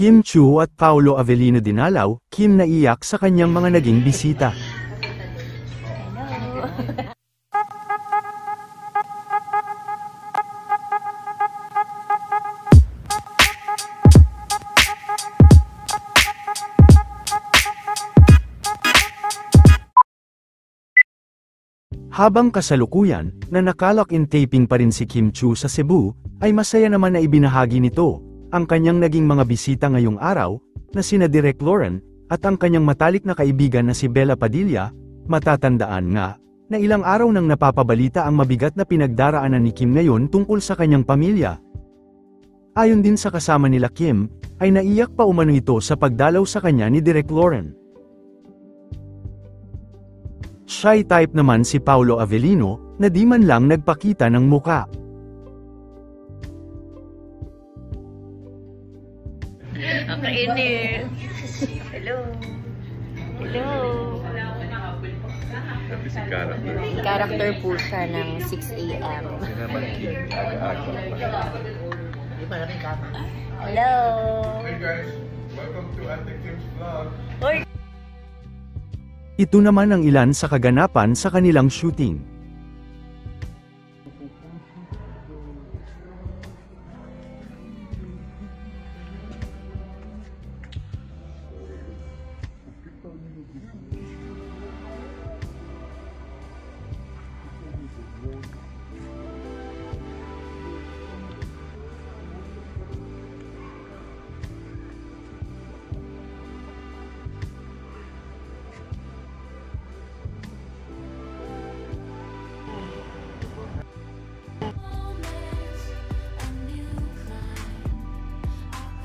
Kim Chu at Paolo Avellino dinalaw, Kim naiyak sa kanyang mga naging bisita. Habang kasalukuyan, na nakalock-in taping pa rin si Kim Chu sa Cebu, ay masaya naman na ibinahagi nito, ang kanyang naging mga bisita ngayong araw, na sina Direk Lauren, at ang kanyang matalik na kaibigan na si Bella Padilla. Matatandaan nga, na ilang araw nang napapabalita ang mabigat na pinagdaraanan ni Kim ngayon tungkol sa kanyang pamilya. Ayon din sa kasama nila Kim, ay naiyak pa umano ito sa pagdalaw sa kanya ni Direk Lauren. Shy type naman si Paolo Avellino, na di man lang nagpakita ng muka. Kainin. Hello. Hello. Character po siya ng 6 AM. Hello. Hey guys, welcome to Ate Kim's vlog. Hoy. Ito naman ang ilan sa kaganapan sa kanilang shooting.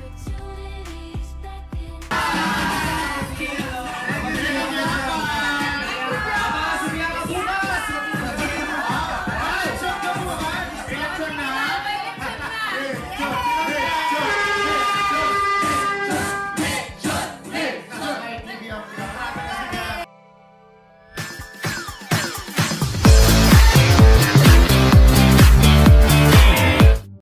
Opportunities that can